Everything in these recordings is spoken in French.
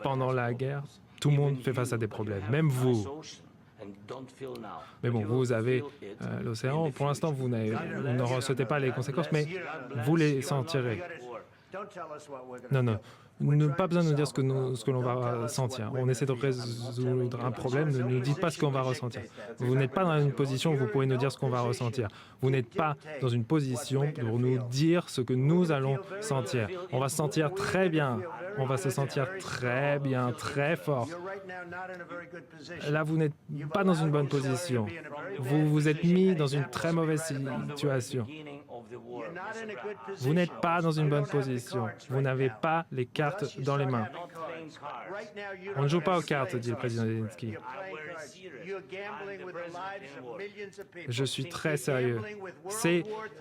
pendant la guerre, tout le monde fait face à des problèmes, même vous. Mais bon, vous avez l'océan. Pour l'instant, vous ne ressentez pas les conséquences, mais vous les sentirez. Non, non. Pas besoin de nous dire ce que l'on va sentir. On essaie de résoudre un problème, ne nous dites pas ce qu'on va ressentir. Vous n'êtes pas dans une position où vous pouvez nous dire ce qu'on va ressentir. Vous n'êtes pas dans une position pour nous dire ce que nous allons sentir. On va se sentir très bien. On va se sentir très bien, très fort. Là, vous n'êtes pas dans une bonne position. Vous vous êtes mis dans une très mauvaise situation. Vous n'êtes pas dans une bonne position. Vous n'avez pas les cartes dans les mains. On ne joue pas aux cartes, dit le président Zelensky. Je suis très sérieux.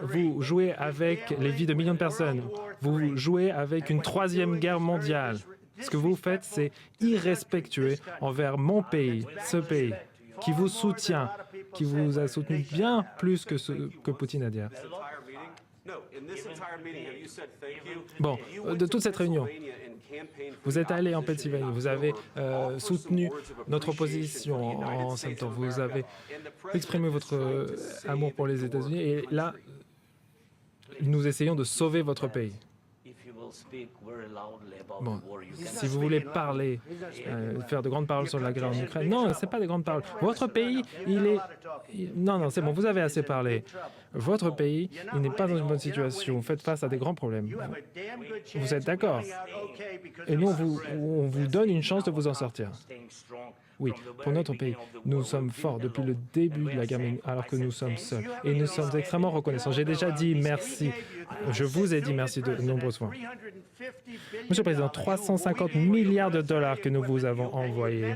Vous jouez avec les vies de millions de personnes. Vous jouez avec une troisième guerre mondiale. Ce que vous faites, c'est irrespectueux envers mon pays, ce pays, qui vous soutient, qui vous a soutenu bien plus que ce que Poutine a dit. Bon, de toute cette réunion, vous êtes allé en Pennsylvanie, vous avez soutenu notre opposition en septembre, vous avez exprimé votre amour pour les États-Unis et là, nous essayons de sauver votre pays. Bon, si vous voulez parler, faire de grandes paroles sur la guerre en Ukraine, non, ce n'est pas des grandes paroles. Votre pays, non, c'est bon, vous avez assez parlé. Votre pays, il n'est pas dans une bonne situation. Vous faites face à des grands problèmes. Vous êtes d'accord? Et nous, on vous donne une chance de vous en sortir. Oui, pour notre pays, nous sommes forts depuis le début de la guerre, alors que nous sommes seuls. Et nous sommes extrêmement reconnaissants. J'ai déjà dit merci. Je vous ai dit merci de nombreuses fois. Monsieur le Président, 350 milliards de dollars que nous vous avons envoyés.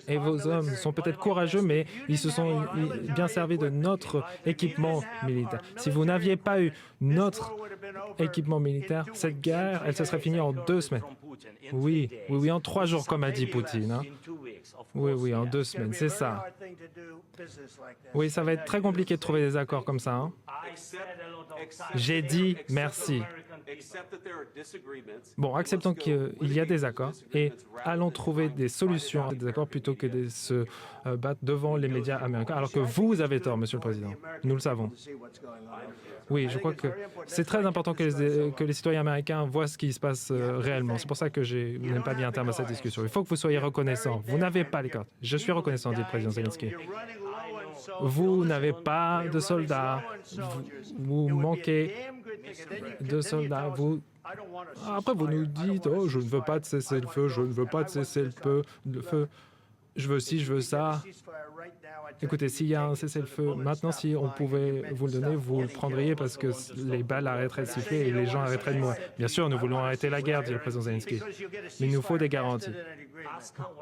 Et vos hommes sont peut-être courageux, mais ils se sont bien servis de notre équipement militaire. Si vous n'aviez pas eu notre équipement militaire, cette guerre, elle se serait finie en 2 semaines. Oui, en 3 jours, comme a dit Poutine. Hein. Oui, en 2 semaines, c'est ça. Oui, ça va être très compliqué de trouver des accords comme ça. Hein. J'ai dit merci. Bon, acceptons qu'il y a des accords et allons trouver des solutions à des accords plutôt que de se battre devant les médias américains, alors que vous avez tort, Monsieur le Président. Nous le savons. Oui, je crois que c'est très important que les citoyens américains voient ce qui se passe réellement. C'est pour ça que je n'aime pas bien un terme à cette discussion. Il faut que vous soyez reconnaissants. Vous n'avez pas les cartes. Je suis reconnaissant, dit le président Zelensky. Vous n'avez pas de soldats. Vous manquez de soldats. Après, vous nous dites, oh, je ne veux pas de cessez-le-feu, je ne veux pas de cessez-le-feu. Je veux ci, je veux ça. Écoutez, s'il y a un cessez-le-feu, maintenant, si on pouvait vous le donner, vous le prendriez parce que les balles arrêteraient de siffler et les gens arrêteraient de mourir. Bien sûr, nous voulons arrêter la guerre, dit le président Zelensky. Mais il nous faut des garanties.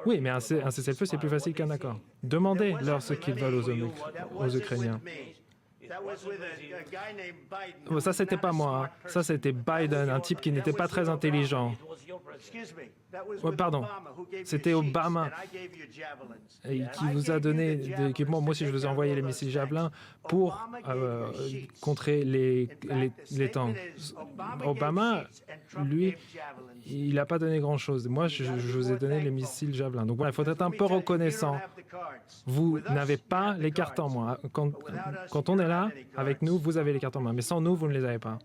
Oui, mais un cessez-le-feu, c'est plus facile qu'un accord. Demandez-leur ce qu'ils veulent aux Ukrainiens. Ça, c'était pas moi. Hein. Ça, c'était Biden, un type qui n'était pas très intelligent. Pardon, c'était Obama et qui vous a donné des équipements. Moi aussi, je vous ai envoyé les missiles Javelin pour contrer les tanks. Obama, lui, il n'a pas donné grand-chose. Moi, je vous ai donné les missiles Javelin. Donc voilà, il faut être un peu reconnaissant. Vous n'avez pas les cartes en main. Quand on est là, avec nous, vous avez les cartes en main. Mais sans nous, vous ne les avez pas.